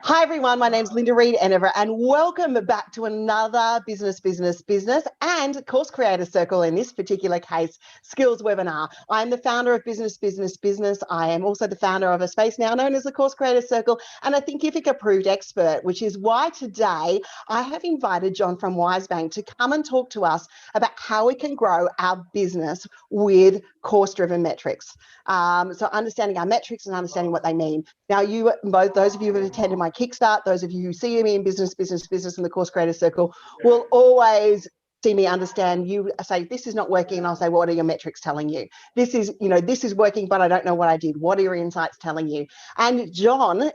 Hi everyone, my name's Linda Reed-Enever and welcome back to another business and course creator circle, in this particular case, skills webinar. I'm the founder of Business. I am also the founder of a space now known as the Course Creator Circle and a Thinkific approved expert, which is why today I have invited John from WizeBank to come and talk to us about how we can grow our business with course-driven metrics. So understanding our metrics and understanding what they mean. Now, both those of you who have attended my Kickstart, those of you who see me in business in the Course Creator Circle will always see me understand. You say, this is not working, and I'll say, what are your metrics telling you? This is working, but I don't know what I did. What are your insights telling you? And John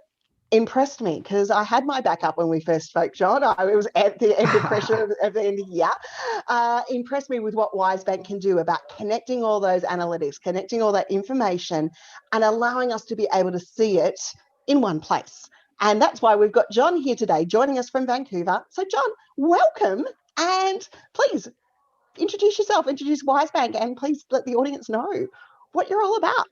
impressed me because I had my back up when we first spoke, John. I was at the end of pressure at the end of the year. Impressed me with what WizeBank can do about connecting all those analytics, connecting all that information and allowing us to be able to see it in one place. And that's why we've got John here today, joining us from Vancouver. So John, welcome. And please introduce yourself, introduce WizeBank, and please let the audience know what you're all about.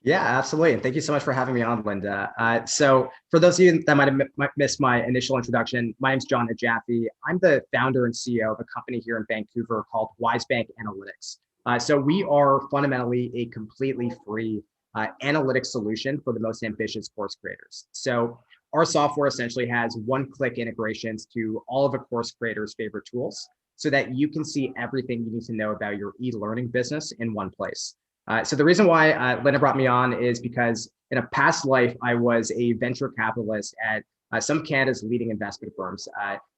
Yeah, absolutely. And thank you so much for having me on, Linda. So for those of you that might have missed my initial introduction, my name's John Najafi. I'm the founder and CEO of a company here in Vancouver called WizeBank Analytics. So we are fundamentally a completely free analytics solution for the most ambitious course creators. So our software essentially has one-click integrations to all of a course creator's favorite tools so that you can see everything you need to know about your e-learning business in one place. So the reason why Linda brought me on is because in a past life, I was a venture capitalist at some of Canada's leading investment firms,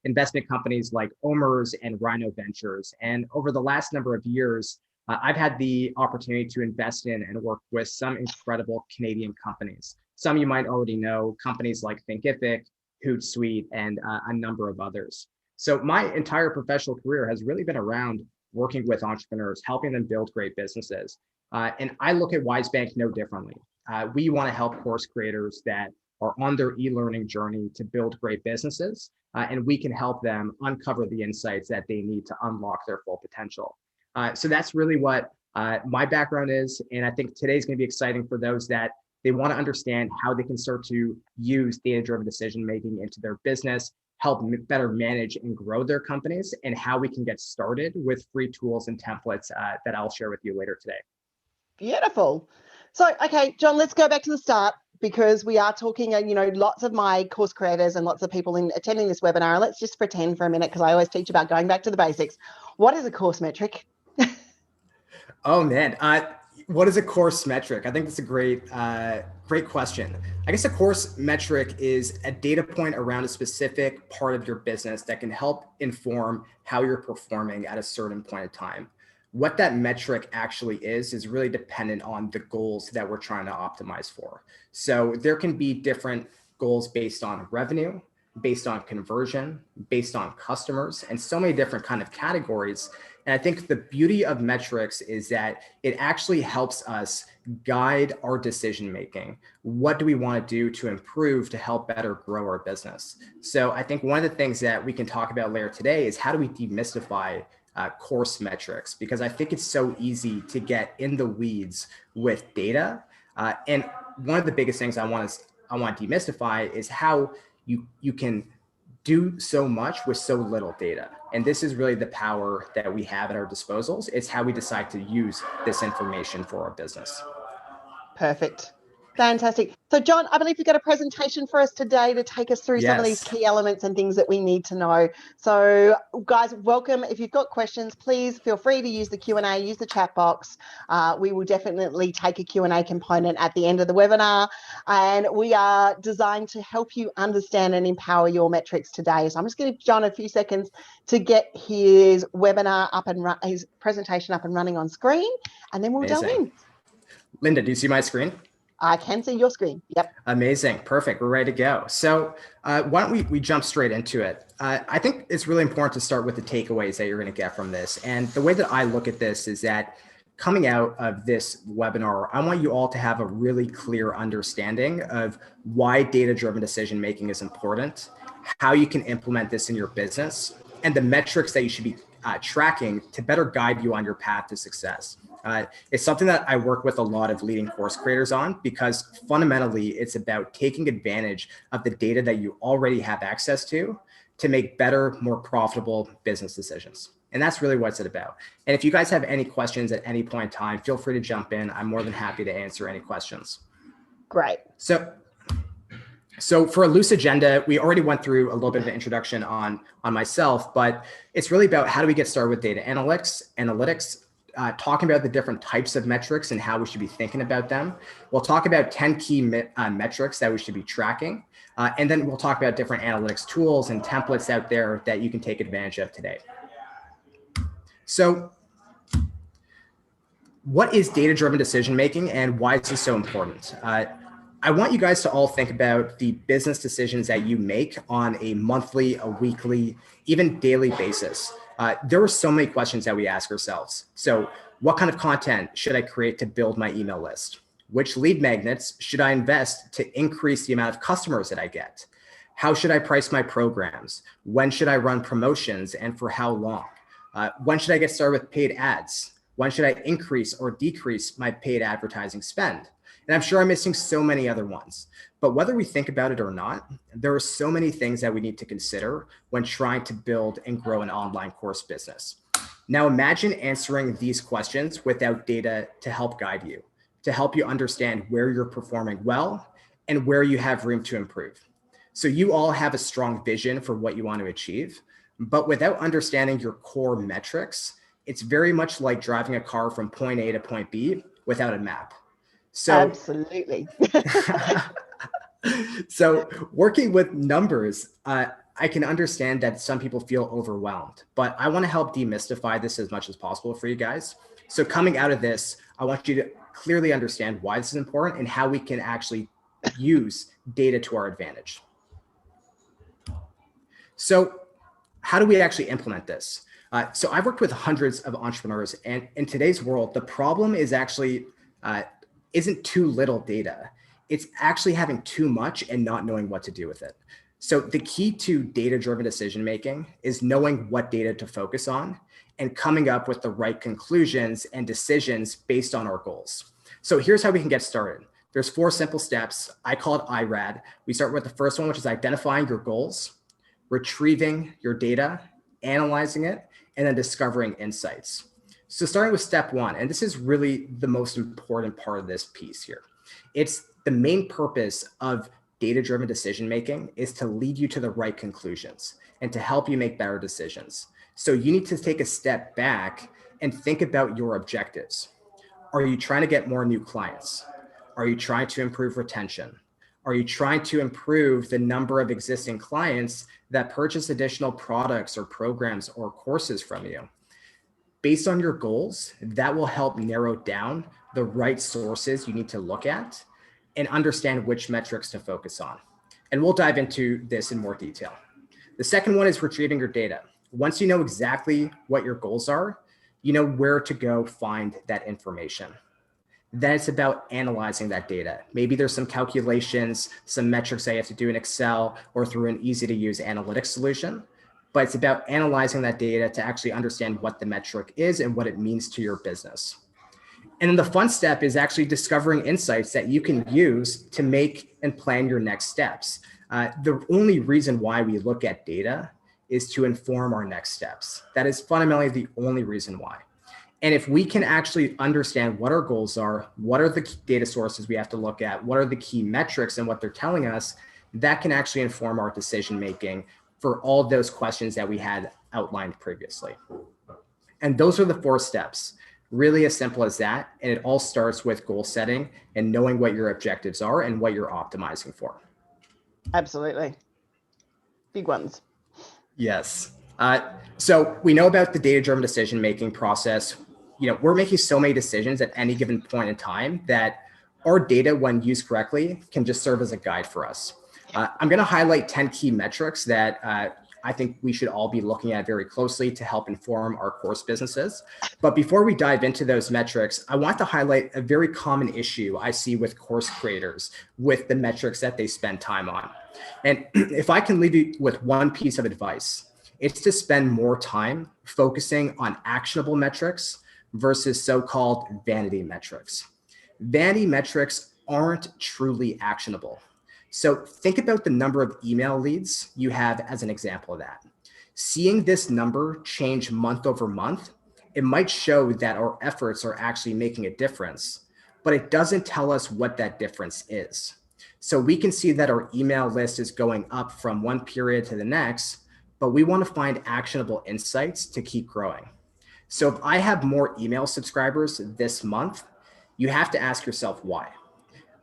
investment companies like OMERS and Reed-Enever Ventures. And over the last number of years, I've had the opportunity to invest in and work with some incredible Canadian companies. Some you might already know, companies like Thinkific, Hootsuite, and a number of others. So my entire professional career has really been around working with entrepreneurs, helping them build great businesses. And I look at WizeBank no differently. We want to help course creators that are on their e-learning journey to build great businesses, and we can help them uncover the insights that they need to unlock their full potential. So that's really what my background is. And I think today's going to be exciting for those that they want to understand how they can start to use data-driven decision-making into their business, help better manage and grow their companies, and how we can get started with free tools and templates that I'll share with you later today. Beautiful. So, okay, John, let's go back to the start because we are talking, lots of my course creators and lots of people attending this webinar. Let's just pretend for a minute because I always teach about going back to the basics. What is a course metric? Oh, man. What is a course metric? I think that's a great question. I guess a course metric is a data point around a specific part of your business that can help inform how you're performing at a certain point in time. What that metric actually is really dependent on the goals that we're trying to optimize for. So there can be different goals based on revenue, based on conversion, based on customers, and so many different kind of categories. And I think the beauty of metrics is that it actually helps us guide our decision-making. What do we want to do to improve to help better grow our business? So I think one of the things that we can talk about later today is how do we demystify course metrics, because I think it's so easy to get in the weeds with data. And one of the biggest things I want to demystify is how you can do so much with so little data. And this is really the power that we have at our disposals. It's how we decide to use this information for our business. Perfect. Fantastic. So John, I believe you've got a presentation for us today to take us through some of these key elements and things that we need to know. So guys, welcome. If you've got questions, please feel free to use the Q&A, use the chat box. We will definitely take a Q&A component at the end of the webinar. And we are designed to help you understand and empower your metrics today. So I'm just going to give John a few seconds to get his webinar up and his presentation up and running on screen, and then we'll delve in. Linda, do you see my screen? I can see your screen. Yep. Amazing. Perfect. We're ready to go. So why don't we jump straight into it? I think it's really important to start with the takeaways that you're going to get from this. And the way that I look at this is that coming out of this webinar, I want you all to have a really clear understanding of why data-driven decision-making is important, how you can implement this in your business, and the metrics that you should be tracking to better guide you on your path to success. It's something that I work with a lot of leading course creators on, because fundamentally it's about taking advantage of the data that you already have access to make better, more profitable business decisions. And that's really what it's about. And if you guys have any questions at any point in time, feel free to jump in. I'm more than happy to answer any questions. Great. So for a loose agenda, we already went through a little bit of an introduction on myself, but it's really about how do we get started with data analytics, talking about the different types of metrics and how we should be thinking about them. We'll talk about 10 key metrics that we should be tracking. And then we'll talk about different analytics tools and templates out there that you can take advantage of today. So what is data-driven decision-making and why is this so important? I want you guys to all think about the business decisions that you make on a monthly, a weekly, even daily basis. There are so many questions that we ask ourselves. So what kind of content should I create to build my email list? Which lead magnets should I invest to increase the amount of customers that I get? How should I price my programs? When should I run promotions and for how long? When should I get started with paid ads? When should I increase or decrease my paid advertising spend? And I'm sure I'm missing so many other ones. But whether we think about it or not, there are so many things that we need to consider when trying to build and grow an online course business. Now imagine answering these questions without data to help guide you, to help you understand where you're performing well and where you have room to improve. So you all have a strong vision for what you want to achieve, but without understanding your core metrics, it's very much like driving a car from point A to point B without a map. So, absolutely. So working with numbers, I can understand that some people feel overwhelmed, but I want to help demystify this as much as possible for you guys. So coming out of this, I want you to clearly understand why this is important and how we can actually use data to our advantage. So how do we actually implement this? So I've worked with hundreds of entrepreneurs, and in today's world, the problem is actually isn't too little data. It's actually having too much and not knowing what to do with it. So the key to data-driven decision-making is knowing what data to focus on and coming up with the right conclusions and decisions based on our goals. So here's how we can get started. There's 4 simple steps. I call it IRAD. We start with the first one, which is identifying your goals, retrieving your data, analyzing it, and then discovering insights. So starting with step 1, and this is really the most important part of this piece here. It's the main purpose of data-driven decision-making is to lead you to the right conclusions and to help you make better decisions. So you need to take a step back and think about your objectives. Are you trying to get more new clients? Are you trying to improve retention? Are you trying to improve the number of existing clients that purchase additional products or programs or courses from you? Based on your goals, that will help narrow down the right sources you need to look at and understand which metrics to focus on. And we'll dive into this in more detail. The second one is retrieving your data. Once you know exactly what your goals are, you know where to go find that information. Then it's about analyzing that data. Maybe there's some calculations, some metrics that you have to do in Excel or through an easy to use analytics solution, but it's about analyzing that data to actually understand what the metric is and what it means to your business. And then the fun step is actually discovering insights that you can use to make and plan your next steps. The only reason why we look at data is to inform our next steps. That is fundamentally the only reason why. And if we can actually understand what our goals are, what are the data sources we have to look at, what are the key metrics and what they're telling us, that can actually inform our decision-making for all of those questions that we had outlined previously. And those are the 4 steps. Really as simple as that. And it all starts with goal setting and knowing what your objectives are and what you're optimizing for. Absolutely. Big ones. Yes. So we know about the data-driven decision-making process. You know, we're making so many decisions at any given point in time that our data, when used correctly, can just serve as a guide for us. I'm going to highlight 10 key metrics that I think we should all be looking at very closely to help inform our course businesses. But before we dive into those metrics, I want to highlight a very common issue I see with course creators with the metrics that they spend time on. And if I can leave you with one piece of advice, it's to spend more time focusing on actionable metrics versus so-called vanity metrics. Vanity metrics aren't truly actionable. So think about the number of email leads you have as an example of that. Seeing this number change month over month, it might show that our efforts are actually making a difference, but it doesn't tell us what that difference is. So we can see that our email list is going up from one period to the next, but we want to find actionable insights to keep growing. So if I have more email subscribers this month, you have to ask yourself why.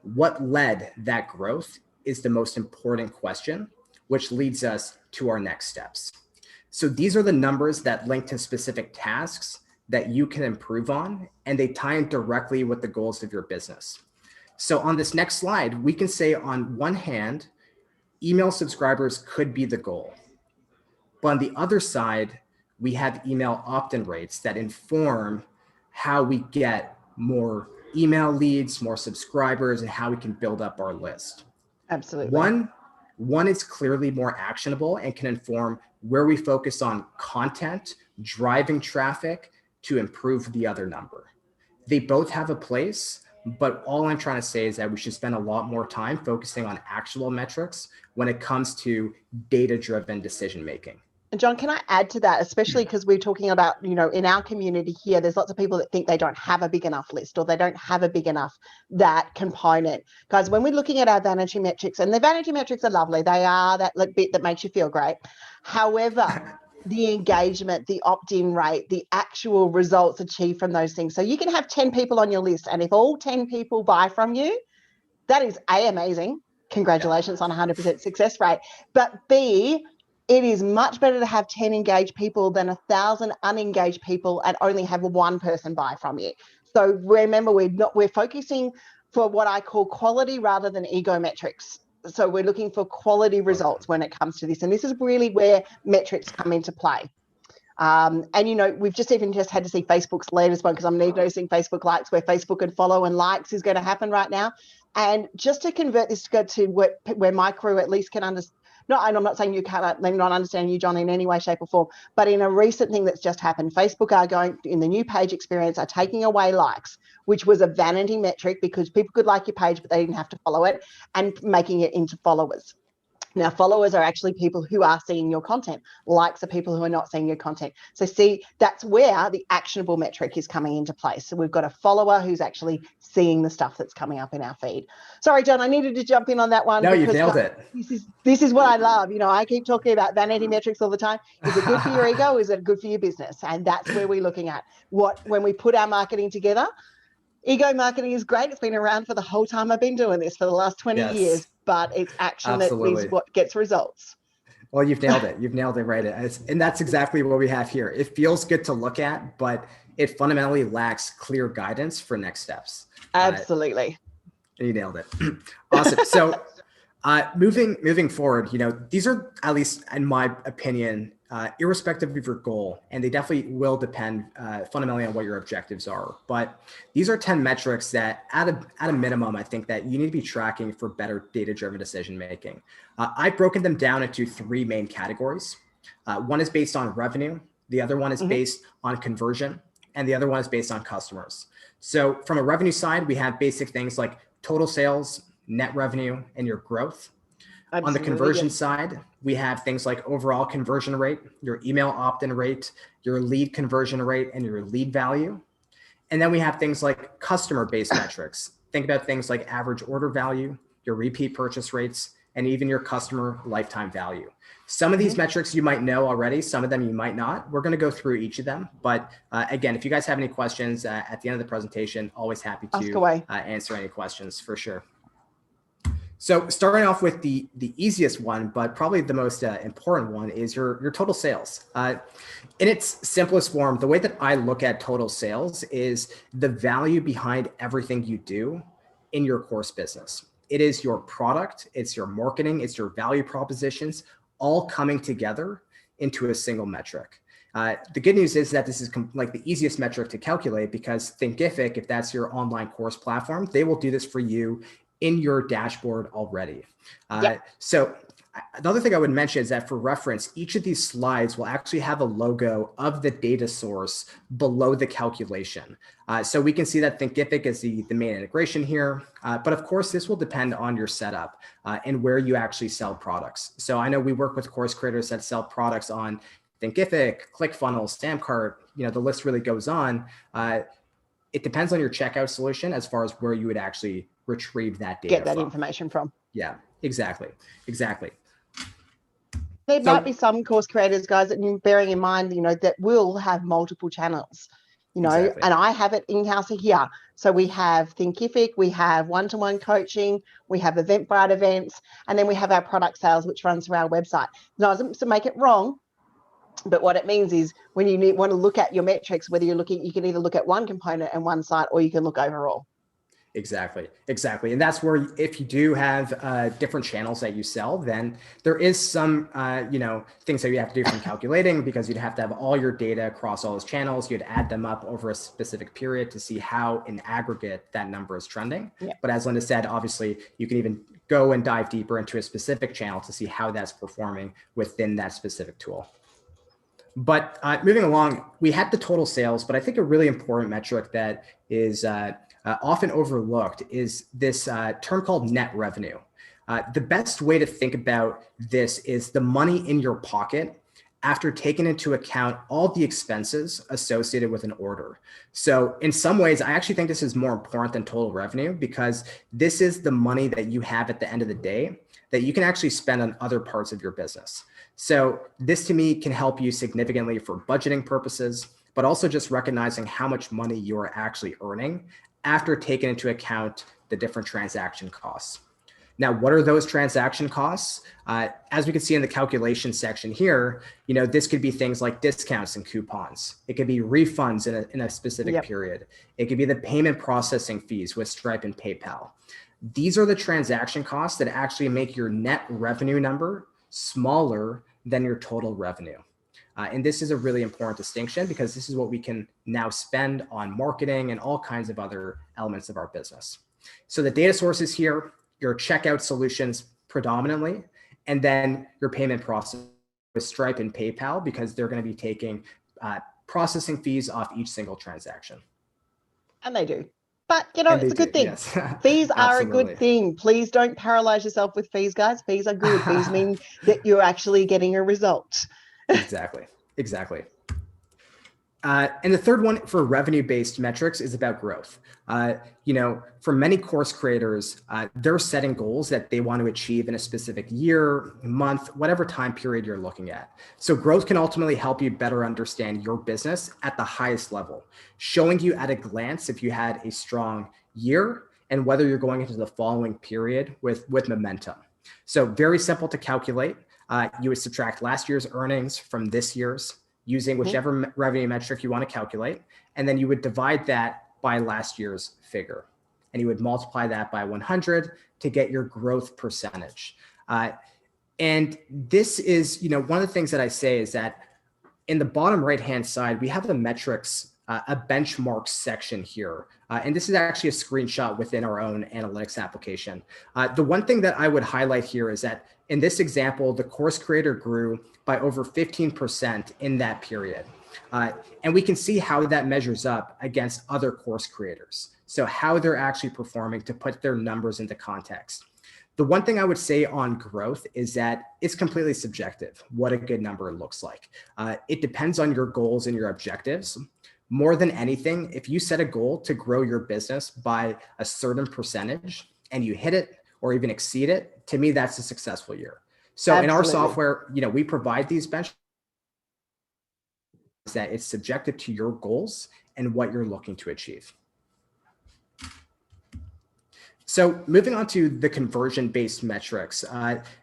What led that growth is the most important question, which leads us to our next steps. So these are the numbers that link to specific tasks that you can improve on, and they tie in directly with the goals of your business. So on this next slide, we can say on one hand, email subscribers could be the goal. But on the other side, we have email opt-in rates that inform how we get more email leads, more subscribers, and how we can build up our list. Absolutely. One is clearly more actionable and can inform where we focus on content, driving traffic to improve the other number. They both have a place, but all I'm trying to say is that we should spend a lot more time focusing on actual metrics when it comes to data-driven decision-making. And John, can I add to that, especially because we're talking about, in our community here, there's lots of people that think they don't have a big enough list or they don't have a big enough that component. Guys, when we're looking at our vanity metrics, and the vanity metrics are lovely, they are that bit that makes you feel great. However, the engagement, the opt-in rate, the actual results achieved from those things. So you can have 10 people on your list, and if all 10 people buy from you, that is A, amazing. Congratulations on 100% success rate. But B, it is much better to have 10 engaged people than 1,000 unengaged people and only have one person buy from you. So remember, we're focusing for what I call quality rather than ego metrics. So we're looking for quality results when it comes to this. And this is really where metrics come into play. And, we've just had to see Facebook's latest one, because I'm noticing Facebook likes, where Facebook and follow and likes is going to happen right now. And just to convert this to go to where my crew at least can understand. No, and I'm not saying you can't, they're not understanding you, John, in any way, shape or form, but in a recent thing that's just happened, Facebook are going, in the new page experience, are taking away likes, which was a vanity metric because people could like your page, but they didn't have to follow it, and making it into followers. Now, followers are actually people who are seeing your content. Likes are people who are not seeing your content. So see, that's where the actionable metric is coming into place. So we've got a follower who's actually seeing the stuff that's coming up in our feed. Sorry, John, I needed to jump in on that one. No, you nailed it. This is what I love. I keep talking about vanity metrics all the time. Is it good for your ego? Is it good for your business? And that's where we're looking at. When we put our marketing together, ego marketing is great. It's been around for the whole time I've been doing this, for the last 20 years, but it's action that is what gets results. Well, you've nailed it. You've nailed it right. And that's exactly what we have here. It feels good to look at, but it fundamentally lacks clear guidance for next steps. Absolutely. You nailed it. Awesome. So moving forward, these are, at least in my opinion, irrespective of your goal, and they definitely will depend fundamentally on what your objectives are. But these are 10 metrics that at a minimum, I think that you need to be tracking for better data-driven decision-making. I've broken them down into 3 main categories. One is based on revenue. The other one is based on conversion, and the other one is based on customers. So from a revenue side, we have basic things like total sales, net revenue, and your growth. Absolutely. On the conversion side, we have things like overall conversion rate, your email opt-in rate, your lead conversion rate, and your lead value. And then we have things like customer-based metrics. Think about things like average order value, your repeat purchase rates, and even your customer lifetime value. Some of these metrics you might know already, some of them you might not. We're going to go through each of them. But again, if you guys have any questions at the end of the presentation, always happy to answer any questions for sure. So starting off with the easiest one, but probably the most important one, is your total sales. In its simplest form, the way that I look at total sales is the value behind everything you do in your course business. It is your product, it's your marketing, it's your value propositions, all coming together into a single metric. The good news is that this is like the easiest metric to calculate, because Thinkific, if that's your online course platform, they will do this for you in your dashboard already. So The other thing I would mention is that for reference, each of these slides will actually have a logo of the data source below the calculation. So we can see that Thinkific is the main integration here. But of course, this will depend on your setup and where you actually sell products. So I know we work with course creators that sell products on Thinkific, ClickFunnels, Stamcart, the list really goes on. It depends on your checkout solution as far as where you would actually retrieve that data Get that from. information from. Yeah, exactly. There might be some course creators, guys, that bearing in mind, that will have multiple channels, Exactly. and I have it in-house here. So we have Thinkific, we have one-to-one coaching, we have Eventbrite events, and then we have our product sales, which runs through our website. Now, doesn't to make it wrong, but what it means is when you want to look at your metrics, whether you can either look at one component and one site, or you can look overall. Exactly. And that's where if you do have different channels that you sell, then there is some, things that you have to do from calculating, because you'd have to have all your data across all those channels. You'd add them up over a specific period to see how in aggregate that number is trending. Yeah. But as Linda said, obviously you can even go and dive deeper into a specific channel to see how that's performing within that specific tool. But moving along, we had the total sales, but I think a really important metric that is often overlooked is this term called net revenue. The best way to think about this is the money in your pocket after taking into account all the expenses associated with an order. So in some ways, I actually think this is more important than total revenue, because this is the money that you have at the end of the day that you can actually spend on other parts of your business. So this to me can help you significantly for budgeting purposes, but also just recognizing how much money you are actually earning after taking into account the different transaction costs. Now, what are those transaction costs? As we can see in the calculation section here, this could be things like discounts and coupons. It could be refunds in a specific period. It could be the payment processing fees with Stripe and PayPal. These are the transaction costs that actually make your net revenue number smaller than your total revenue. And this is a really important distinction, because this is what we can now spend on marketing and all kinds of other elements of our business. So the data sources here, your checkout solutions predominantly, and then your payment process with Stripe and PayPal, because they're going to be taking processing fees off each single transaction. And they do. But, it's a good thing. Yes. Fees are a good thing. Please don't paralyze yourself with fees, guys. Fees are good. Fees mean that you're actually getting a result. Exactly. And the third one for revenue-based metrics is about growth. For many course creators, they're setting goals that they want to achieve in a specific year, month, whatever time period you're looking at. So growth can ultimately help you better understand your business at the highest level, showing you at a glance if you had a strong year and whether you're going into the following period with momentum. So very simple to calculate. You would subtract last year's earnings from this year's, using whichever revenue metric you want to calculate. And then you would divide that by last year's figure. And you would multiply that by 100 to get your growth percentage. And this is, one of the things that I say is that in the bottom right-hand side, we have the metrics, a benchmark section here. And this is actually a screenshot within our own analytics application. The one thing that I would highlight here is that in this example, the course creator grew by over 15% in that period. And we can see how that measures up against other course creators. So how they're actually performing to put their numbers into context. The one thing I would say on growth is that it's completely subjective, what a good number looks like. It depends on your goals and your objectives. More than anything, if you set a goal to grow your business by a certain percentage and you hit it or even exceed it, to me, that's a successful year. So in our software, we provide these benchmarks that it's subjective to your goals and what you're looking to achieve. So moving on to the conversion-based metrics.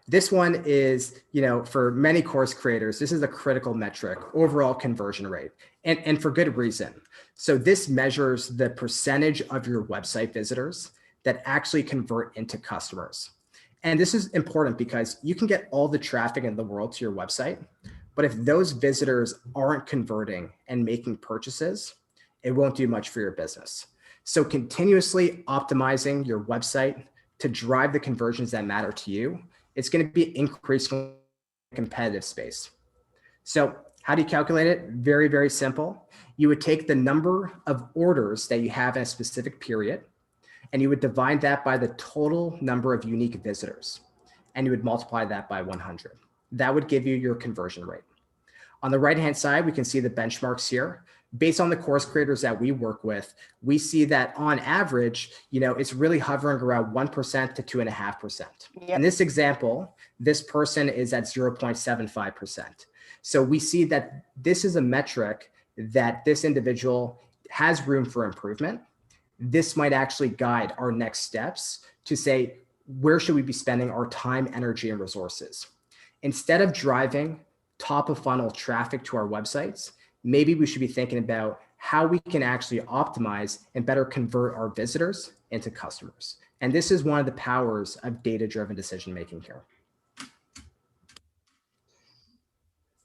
This one is, for many course creators, this is a critical metric, overall conversion rate, and for good reason. So this measures the percentage of your website visitors that actually convert into customers. And this is important because you can get all the traffic in the world to your website, but if those visitors aren't converting and making purchases, it won't do much for your business. So continuously optimizing your website to drive the conversions that matter to you it's going to be increasingly competitive space. So how do you calculate it? Very, very simple. You would take the number of orders that you have in a specific period, and you would divide that by the total number of unique visitors, and you would multiply that by 100. That would give you your conversion rate. On the right-hand side, we can see the benchmarks here. Based on the course creators that we work with, we see that on average, it's really hovering around 1% to 2.5%. Yep. In this example, this person is at 0.75%. So we see that this is a metric that this individual has room for improvement. This might actually guide our next steps to say, where should we be spending our time, energy, and resources? Instead of driving top of funnel traffic to our websites, maybe we should be thinking about how we can actually optimize and better convert our visitors into customers. And this is one of the powers of data-driven decision-making here.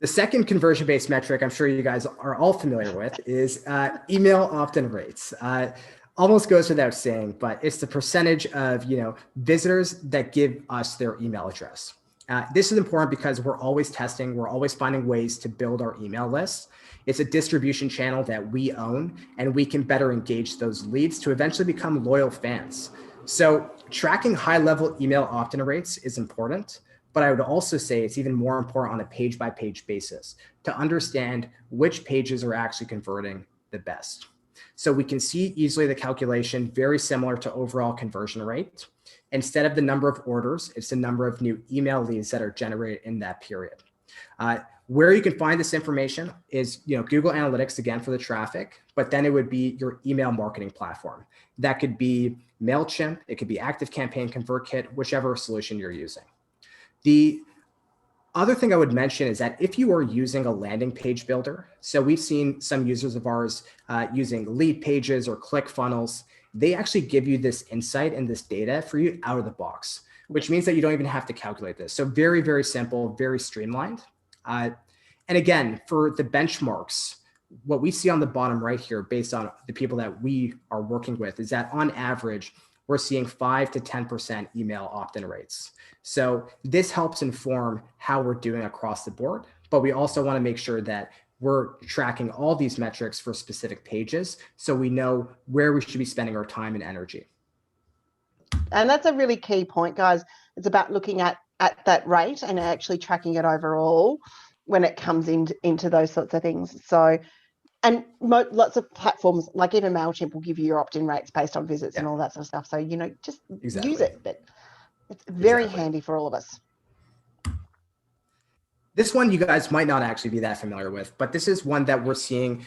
The second conversion-based metric I'm sure you guys are all familiar with is email opt-in rates. Almost goes without saying, but it's the percentage of visitors that give us their email address. This is important because we're always testing, we're always finding ways to build our email lists. It's a distribution channel that we own, and we can better engage those leads to eventually become loyal fans. So tracking high-level email opt-in rates is important, but I would also say it's even more important on a page-by-page basis to understand which pages are actually converting the best. So we can see easily the calculation very similar to overall conversion rate. Instead of the number of orders, it's the number of new email leads that are generated in that period. Where you can find this information is Google Analytics, again, for the traffic, but then it would be your email marketing platform. That could be MailChimp, it could be ActiveCampaign, ConvertKit, whichever solution you're using. The other thing I would mention is that if you are using a landing page builder, so we've seen some users of ours using lead pages or ClickFunnels, they actually give you this insight and this data for you out of the box, which means that you don't even have to calculate this. So very, very simple, very streamlined. And again, for the benchmarks, what we see on the bottom right here, based on the people that we are working with, is that on average, we're seeing 5 to 10% email opt-in rates. So this helps inform how we're doing across the board, but we also want to make sure that we're tracking all these metrics for specific pages so we know where we should be spending our time and energy. And that's a really key point, guys. It's about looking at that rate and actually tracking it overall when it comes into those sorts of things. So, and lots of platforms, like even MailChimp, will give you your opt-in rates based on visits and all that sort of stuff. So, just use it. But it's very handy for all of us. This one you guys might not actually be that familiar with, but this is one that we're seeing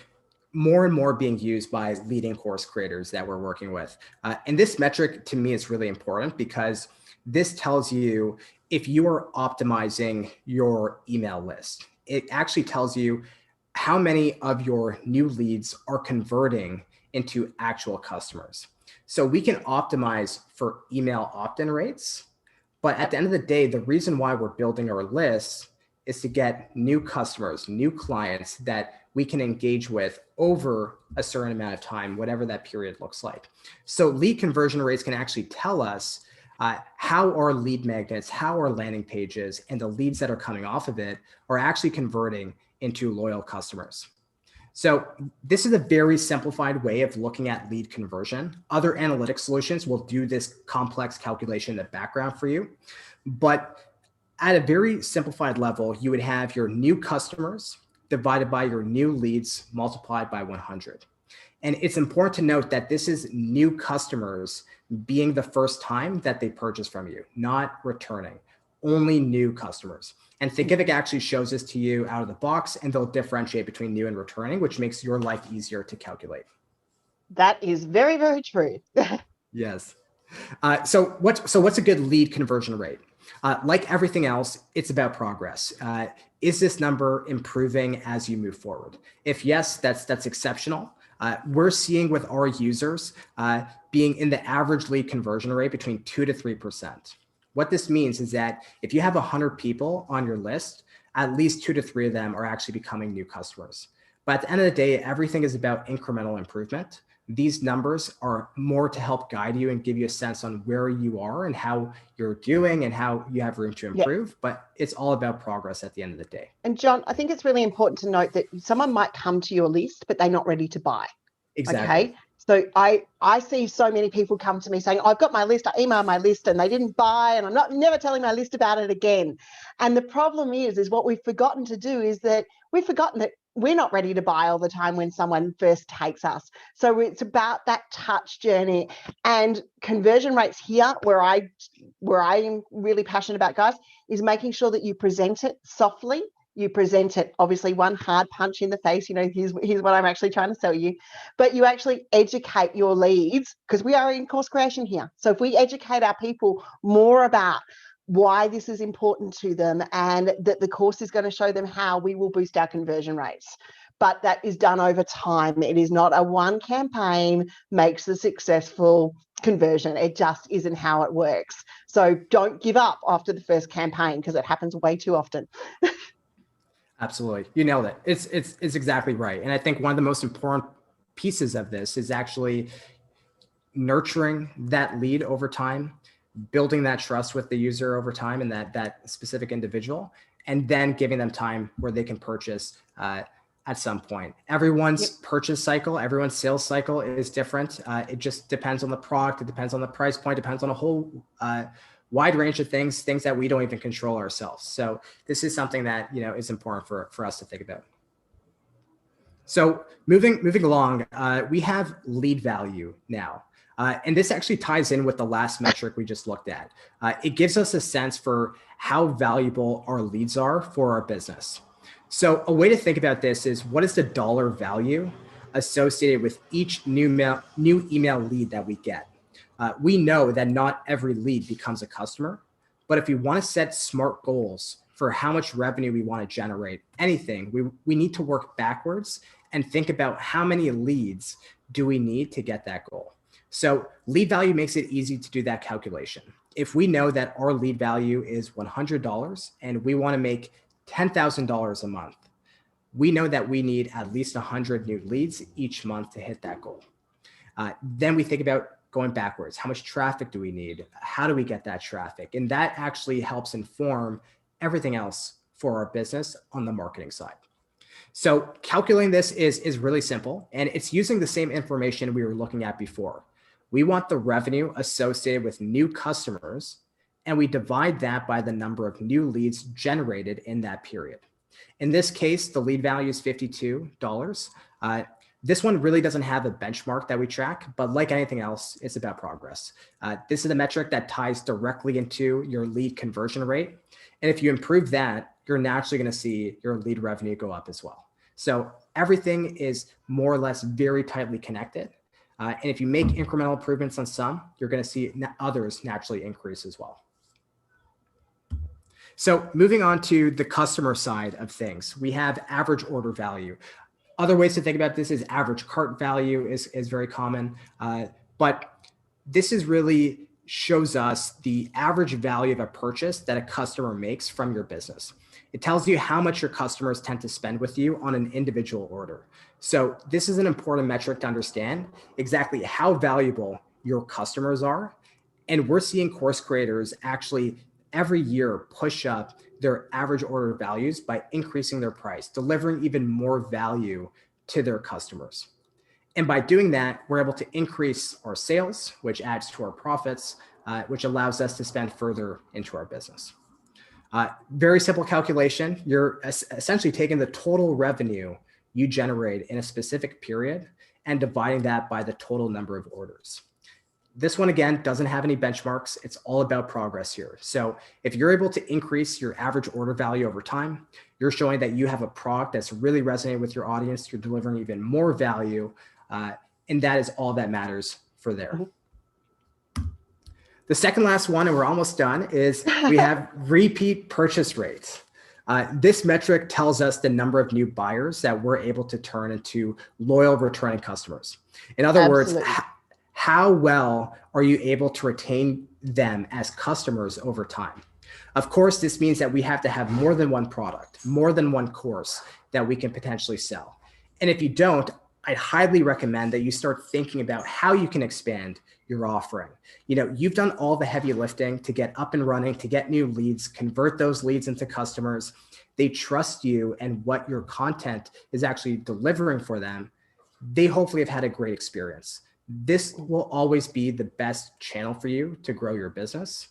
more and more being used by leading course creators that we're working with. And this metric to me is really important because this tells you if you are optimizing your email list. It actually tells you how many of your new leads are converting into actual customers. So we can optimize for email opt-in rates, but at the end of the day, the reason why we're building our lists is to get new customers, new clients that we can engage with over a certain amount of time, whatever that period looks like. So lead conversion rates can actually tell us how our lead magnets, how our landing pages, and the leads that are coming off of it are actually converting into loyal customers. So this is a very simplified way of looking at lead conversion. Other analytics solutions will do this complex calculation in the background for you. But at a very simplified level, you would have your new customers divided by your new leads multiplied by 100. And it's important to note that this is new customers being the first time that they purchase from you, not returning, only new customers. And Thinkific actually shows this to you out of the box, and they'll differentiate between new and returning, which makes your life easier to calculate. That is very, very true. Yes. So what's a good lead conversion rate? Like everything else, it's about progress. Is this number improving as you move forward? If yes, that's exceptional. We're seeing with our users being in the average lead conversion rate between 2 to 3%. What this means is that if you have 100 people on your list, at least 2 to 3 of them are actually becoming new customers. But at the end of the day, everything is about incremental improvement. These numbers are more to help guide you and give you a sense on where you are and how you're doing and how you have room to improve. But it's all about progress at the end of the day. And John, I think it's really important to note that someone might come to your list, but they're not ready to buy. Exactly. Okay. So I see so many people come to me saying, I've got my list, I emailed my list and they didn't buy, and I'm never telling my list about it again. And the problem is what we've forgotten to do is that we've forgotten that we're not ready to buy all the time when someone first takes us. So it's about that touch journey, and conversion rates here where I am really passionate about, guys, is making sure that you present it softly. You present it, obviously, one hard punch in the face, here's what I'm actually trying to sell you, but you actually educate your leads, because we are in course creation here. So if we educate our people more about why this is important to them and that the course is going to show them how, we will boost our conversion rates. But that is done over time. It is not a one campaign makes the successful conversion. It just isn't how it works. So don't give up after the first campaign, because it happens way too often. Absolutely. You nailed it. It's exactly right. And I think one of the most important pieces of this is actually nurturing that lead over time, building that trust with the user over time and that specific individual, and then giving them time where they can purchase at some point. Everyone's purchase cycle, everyone's sales cycle is different. It just depends on the product. It depends on the price point, depends on a whole wide range of things that we don't even control ourselves. So this is something that, is important for us to think about. So moving along, we have lead value now. And this actually ties in with the last metric we just looked at. It gives us a sense for how valuable our leads are for our business. So a way to think about this is, what is the dollar value associated with each new email lead that we get? We know that not every lead becomes a customer, but if we want to set smart goals for how much revenue we want to generate, anything, we need to work backwards and think about how many leads do we need to get that goal. So lead value makes it easy to do that calculation. If we know that our lead value is $100 and we want to make $10,000 a month, we know that we need at least 100 new leads each month to hit that goal. Then we think about going backwards. How much traffic do we need? How do we get that traffic? And that actually helps inform everything else for our business on the marketing side. So calculating this is really simple, and it's using the same information we were looking at before. We want the revenue associated with new customers, and we divide that by the number of new leads generated in that period. In this case, the lead value is $52. This one really doesn't have a benchmark that we track, but like anything else, it's about progress. This is a metric that ties directly into your lead conversion rate. And if you improve that, you're naturally going to see your lead revenue go up as well. So everything is more or less very tightly connected. And if you make incremental improvements on some, you're going to see others naturally increase as well. So moving on to the customer side of things, we have average order value. Other ways to think about this is average cart value is very common, but this is really shows us the average value of a purchase that a customer makes from your business. It tells you how much your customers tend to spend with you on an individual order. So this is an important metric to understand exactly how valuable your customers are. And we're seeing course creators actually every year push up their average order values by increasing their price, delivering even more value to their customers. And by doing that, we're able to increase our sales, which adds to our profits, which allows us to spend further into our business. Very simple calculation. You're essentially taking the total revenue you generate in a specific period and dividing that by the total number of orders. This one, again, doesn't have any benchmarks. It's all about progress here. So if you're able to increase your average order value over time, you're showing that you have a product that's really resonating with your audience. You're delivering even more value. And that is all that matters for there. The second last one, and we're almost done, is we have repeat purchase rates. This metric tells us the number of new buyers that we're able to turn into loyal returning customers. In other words, how well are you able to retain them as customers over time? Of course, this means that we have to have more than one product, more than one course that we can potentially sell. And if you don't, I'd highly recommend that you start thinking about how you can expand your offering. You've done all the heavy lifting to get up and running, to get new leads, convert those leads into customers. They trust you and what your content is actually delivering for them. They hopefully have had a great experience. This will always be the best channel for you to grow your business,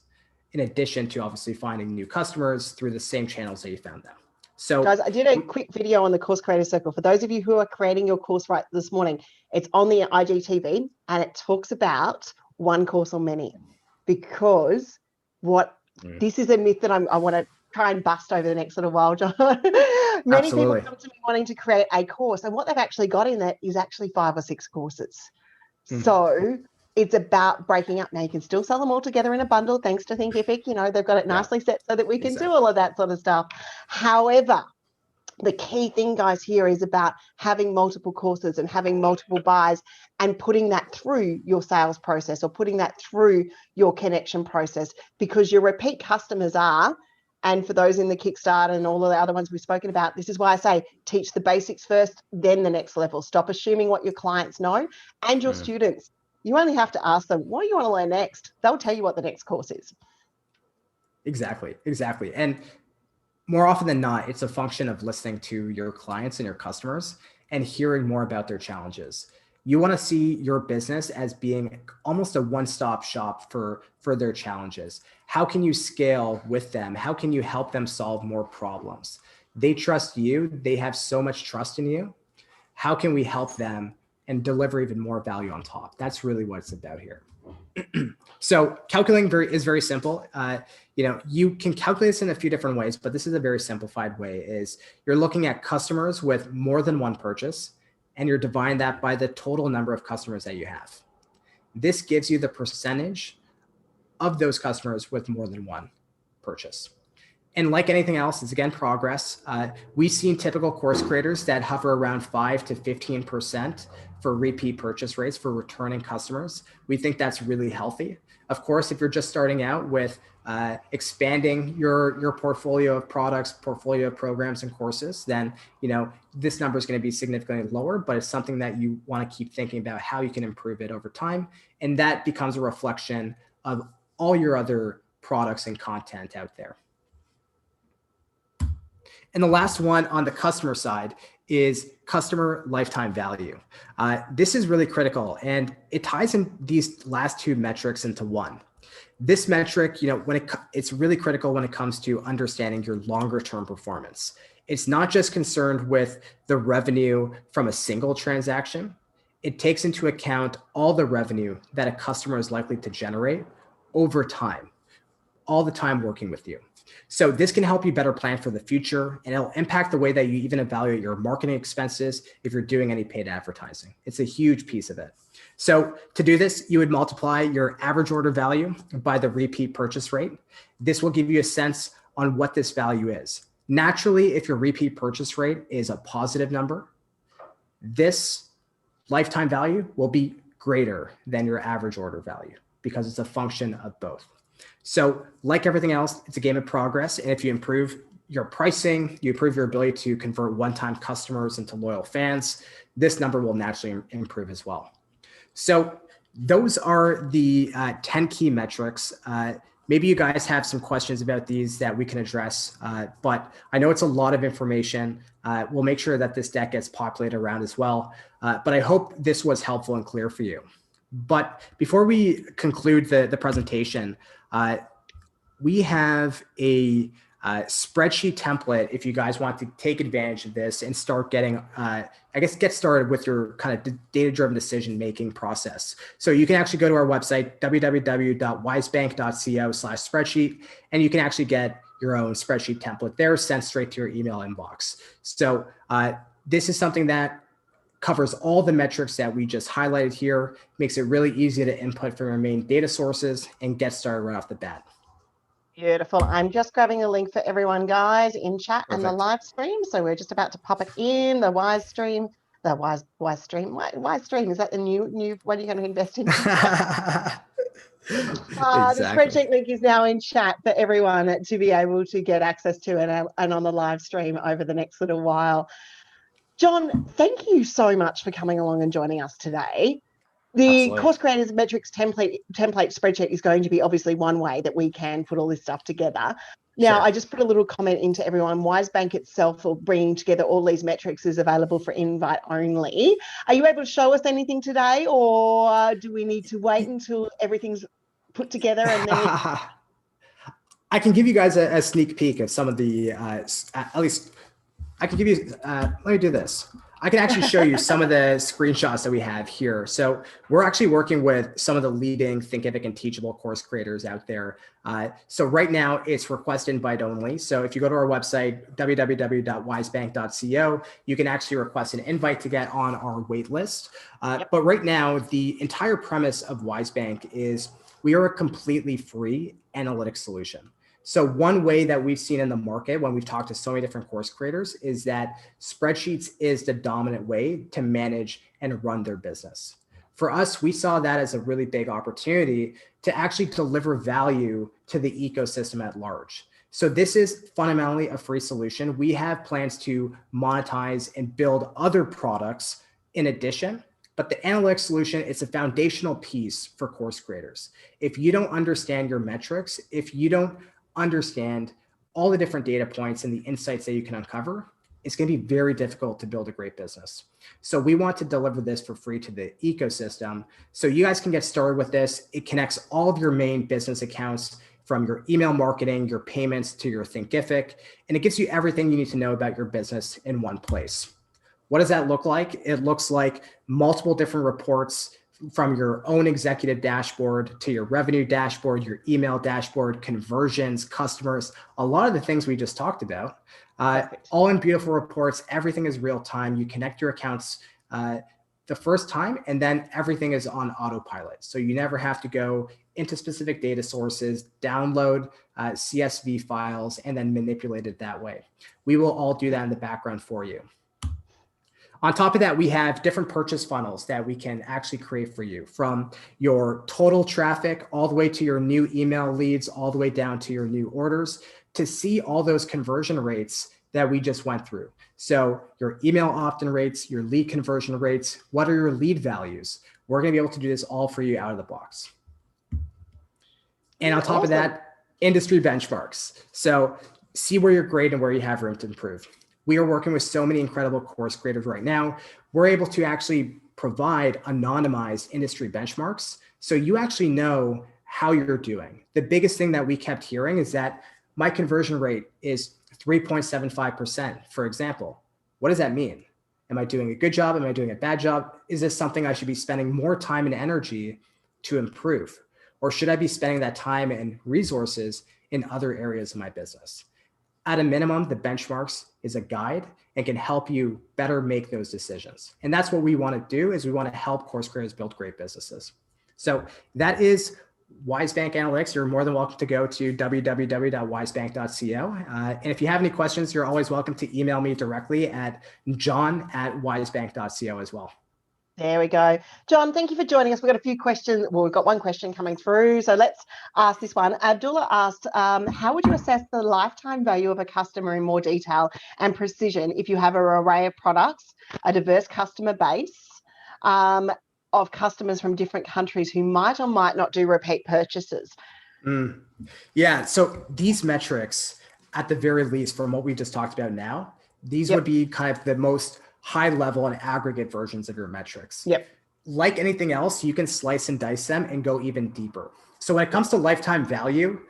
in addition to obviously finding new customers through the same channels that you found them. So guys, I did a quick video on the Course Creator Circle. For those of you who are creating your course right this morning, it's on the IGTV and it talks about one course or many, because this is a myth that I want to try and bust over the next little while, John. Many Absolutely. people come to me wanting to create a course, and what they've actually got in there is actually 5 or 6 courses. So it's about breaking up. Now, you can still sell them all together in a bundle, thanks to Thinkific. They've got it nicely set so that we can do all of that sort of stuff. However, the key thing, guys, here is about having multiple courses and having multiple buys and putting that through your sales process or putting that through your connection process, because your repeat customers are, and for those in the Kickstarter and all of the other ones we've spoken about, this is why I say teach the basics first, then the next level. Stop assuming what your clients know and your students. You only have to ask them, what do you want to learn next? They'll tell you what the next course is. Exactly. And more often than not, it's a function of listening to your clients and your customers and hearing more about their challenges. You want to see your business as being almost a one-stop shop for their challenges. How can you scale with them? How can you help them solve more problems? They trust you. They have so much trust in you. How can we help them and deliver even more value on top? That's really what it's about here. So calculating is very simple. You can calculate this in a few different ways, but this is a very simplified way. Is you're looking at customers with more than one purchase, and you're dividing that by the total number of customers that you have. This gives you the percentage of those customers with more than one purchase. And like anything else, it's again progress. We've seen typical course creators that hover around 5 to 15% for repeat purchase rates for returning customers. We think that's really healthy. Of course, if you're just starting out with expanding your portfolio of products, portfolio of programs and courses, then this number is going to be significantly lower, but it's something that you want to keep thinking about how you can improve it over time. And that becomes a reflection of all your other products and content out there. And the last one on the customer side is customer lifetime value. This is really critical, and it ties in these last 2 metrics into one. This metric, it's really critical when it comes to understanding your longer term performance. It's not just concerned with the revenue from a single transaction. It takes into account all the revenue that a customer is likely to generate over time, all the time working with you. So this can help you better plan for the future, and it'll impact the way that you even evaluate your marketing expenses if you're doing any paid advertising. It's a huge piece of it. So to do this, you would multiply your average order value by the repeat purchase rate. This will give you a sense on what this value is. Naturally, if your repeat purchase rate is a positive number, this lifetime value will be greater than your average order value because it's a function of both. So like everything else, it's a game of progress. And if you improve your pricing, you improve your ability to convert one-time customers into loyal fans, this number will naturally improve as well. So those are the 10 key metrics. Maybe you guys have some questions about these that we can address, but I know it's a lot of information. We'll make sure that this deck gets populated around as well. But I hope this was helpful and clear for you. But before we conclude the presentation, we have a spreadsheet template if you guys want to take advantage of this and start getting, get started with your kind of data-driven decision-making process. So you can actually go to our website, www.wisebank.co/spreadsheet, and you can actually get your own spreadsheet template there sent straight to your email inbox. So this is something that covers all the metrics that we just highlighted here, makes it really easy to input from your main data sources and get started right off the bat. Beautiful. I'm just grabbing a link for everyone, guys, in chat. Perfect. And the live stream. So we're just about to pop it in the Wise stream. The Wise stream. Wise stream. Is that the new what are you going to invest in? Exactly. The spreadsheet link is now in chat for everyone to be able to get access to and on the live stream over the next little while. John, thank you so much for coming along and joining us today. The Absolutely. Course Creators Metrics template spreadsheet is going to be obviously one way that we can put all this stuff together. Now, Sure. I just put a little comment into everyone. WiseBank itself, for bringing together all these metrics, is available for invite only. Are you able to show us anything today, or do we need to wait until everything's put together and then we... I can give you guys a sneak peek of some of the, at least I can give you, let me do this. I can actually show you some of the screenshots that we have here. So we're actually working with some of the leading Thinkific and Teachable course creators out there. So right now it's request invite only. So if you go to our website, www.wisebank.co, you can actually request an invite to get on our wait list. But right now, the entire premise of WiseBank is we are a completely free analytics solution. So one way that we've seen in the market when we've talked to so many different course creators is that spreadsheets is the dominant way to manage and run their business. For us, we saw that as a really big opportunity to actually deliver value to the ecosystem at large. So this is fundamentally a free solution. We have plans to monetize and build other products in addition, but the analytics solution is a foundational piece for course creators. If you don't understand your metrics, if you don't understand all the different data points and the insights that you can uncover, it's going to be very difficult to build a great business. So we want to deliver this for free to the ecosystem. So you guys can get started with this. It connects all of your main business accounts, from your email marketing, your payments, to your Thinkific, and it gives you everything you need to know about your business in one place. What does that look like? It looks like multiple different reports, from your own executive dashboard to your revenue dashboard, your email dashboard, conversions, customers, a lot of the things we just talked about, all in beautiful reports. Everything is real time. You connect your accounts the first time, and then everything is on autopilot. So you never have to go into specific data sources, download CSV files, and then manipulate it that way. We will all do that in the background for you. On top of that, we have different purchase funnels that we can actually create for you, from your total traffic all the way to your new email leads, all the way down to your new orders, to see all those conversion rates that we just went through. So your email opt-in rates, your lead conversion rates, what are your lead values? We're going to be able to do this all for you out of the box. And on top of that, industry benchmarks. So see where you're great and where you have room to improve. We are working with so many incredible course creators right now. We're able to actually provide anonymized industry benchmarks, so you actually know how you're doing. The biggest thing that we kept hearing is that my conversion rate is 3.75%, for example. What does that mean? Am I doing a good job? Am I doing a bad job? Is this something I should be spending more time and energy to improve? Or should I be spending that time and resources in other areas of my business? At a minimum, the benchmarks is a guide and can help you better make those decisions. And that's what we want to do, is we want to help course creators build great businesses. So that is WiseBank Analytics. You're more than welcome to go to www.wisebank.co. And if you have any questions, you're always welcome to email me directly at john@wisebank.co as well. There we go. John, thank you for joining us. We've got a few questions. Well, we've got one question coming through. So let's ask this one. Abdullah asked, how would you assess the lifetime value of a customer in more detail and precision if you have an array of products, a diverse customer base of customers from different countries who might or might not do repeat purchases? Yeah, so these metrics, at the very least, from what we just talked about now, these would be kind of the most high level and aggregate versions of your metrics. Like anything else, you can slice and dice them and go even deeper. So when it comes to lifetime value,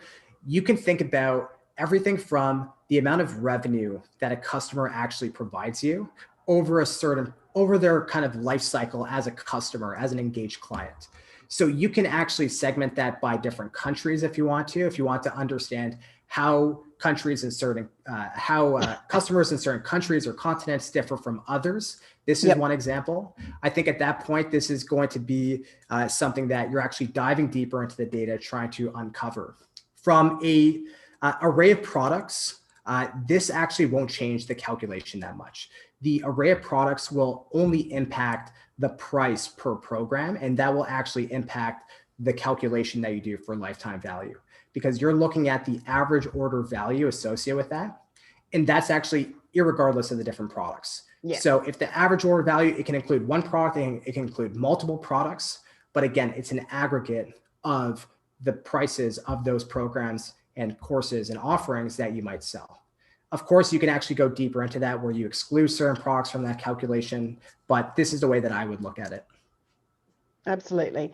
you can think about everything from the amount of revenue that a customer actually provides you over their kind of life cycle as a customer, as an engaged client. So you can actually segment that by different countries if you want to understand how countries in certain, customers in certain countries or continents differ from others. This is one example. I think at that point, this is going to be something that you're actually diving deeper into the data, trying to uncover. From a array of products, this actually won't change the calculation that much. The array of products will only impact the price per program, and that will actually impact the calculation that you do for lifetime value, because you're looking at the average order value associated with that. And that's actually irregardless of the different products. Yeah. So if the average order value, it can include one product, and it can include multiple products. But again, it's an aggregate of the prices of those programs and courses and offerings that you might sell. Of course, you can actually go deeper into that where you exclude certain products from that calculation, but this is the way that I would look at it. Absolutely.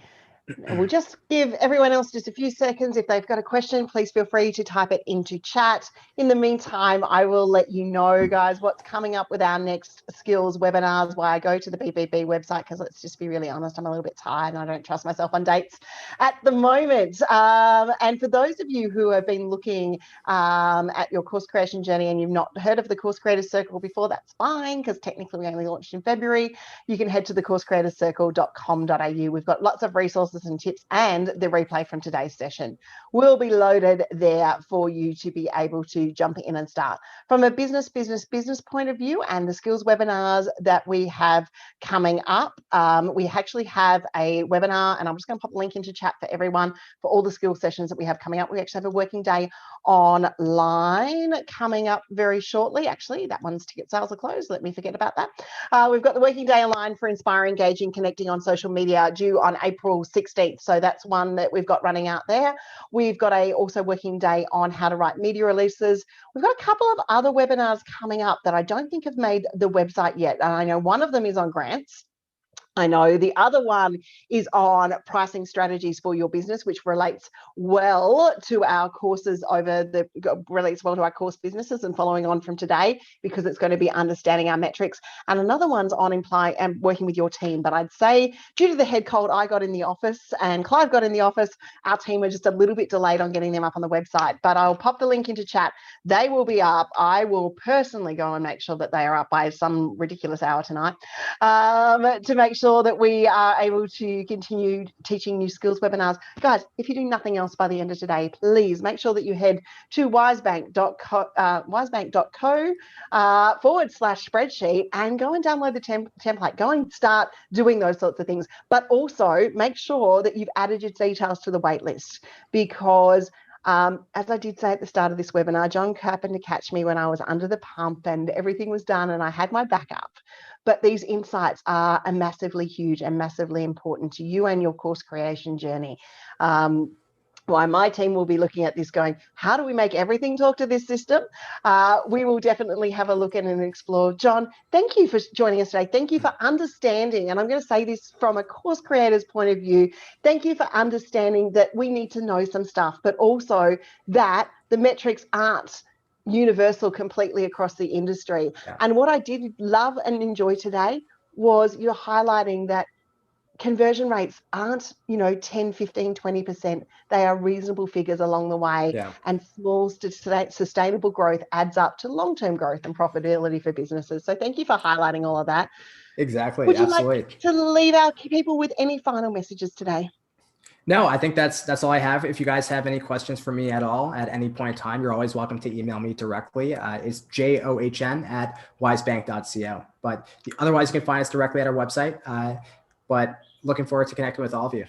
We'll just give everyone else just a few seconds. If they've got a question, please feel free to type it into chat. In the meantime, I will let you know, guys, what's coming up with our next skills webinars while I go to the BBB website, because let's just be really honest, I'm a little bit tired and I don't trust myself on dates at the moment. And for those of you who have been looking at your course creation journey and you've not heard of the Course Creators Circle before, that's fine, because technically we only launched in February. You can head to thecoursecreatorscircle.com.au. We've got lots of resources and tips, and the replay from today's session will be loaded there for you to be able to jump in and start. From a business point of view, and the skills webinars that we have coming up, we actually have a webinar, and I'm just going to pop a link into chat for everyone for all the skills sessions that we have coming up. We actually have a working day online coming up very shortly. Actually, that one's ticket sales are closed. Let me forget about that. We've got the working day online for inspiring, engaging, connecting on social media due on April 16th. So that's one that we've got running out there. We've got a also working day on how to write media releases. We've got a couple of other webinars coming up that I don't think have made the website yet. And I know one of them is on grants. I know the other one is on pricing strategies for your business, which relates well to our courses relates well to our course businesses and following on from today, because it's going to be understanding our metrics. And another one's on imply and working with your team. But I'd say due to the head cold I got in the office and Clive got in the office, our team were just a little bit delayed on getting them up on the website. But I'll pop the link into chat. They will be up. I will personally go and make sure that they are up by some ridiculous hour tonight to make sure that we are able to continue teaching new skills webinars. Guys, if you do nothing else by the end of today, please make sure that you head to wisebank.co/spreadsheet and go and download the template. Go and start doing those sorts of things. But also make sure that you've added your details to the wait list, because as I did say at the start of this webinar, John happened to catch me when I was under the pump and everything was done and I had my backup. But these insights are massively huge and massively important to you and your course creation journey. Why my team will be looking at this going, how do we make everything talk to this system? We will definitely have a look at and explore. John, thank you for joining us today. Thank you for understanding, and I'm going to say this from a course creator's point of view, thank you for understanding that we need to know some stuff, but also that the metrics aren't universal completely across the industry. Yeah. And what I did love and enjoy today was you're highlighting that conversion rates aren't, 10, 15, 20%. They are reasonable figures along the way. Yeah. And small sustainable growth adds up to long-term growth and profitability for businesses. So thank you for highlighting all of that. Exactly. Would you Absolutely. like to leave our people with any final messages today? No, I think that's all I have. If you guys have any questions for me at all at any point in time, you're always welcome to email me directly. It's john@wisebank.co. But otherwise, you can find us directly at our website. But looking forward to connecting with all of you.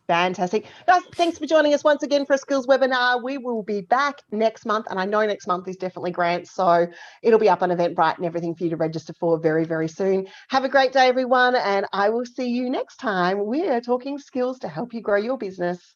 Fantastic. Guys, thanks for joining us once again for a skills webinar. We will be back next month, and I know next month is definitely grants, so it'll be up on Eventbrite and everything for you to register for very, very soon. Have a great day, everyone, and I will see you next time. We are talking skills to help you grow your business.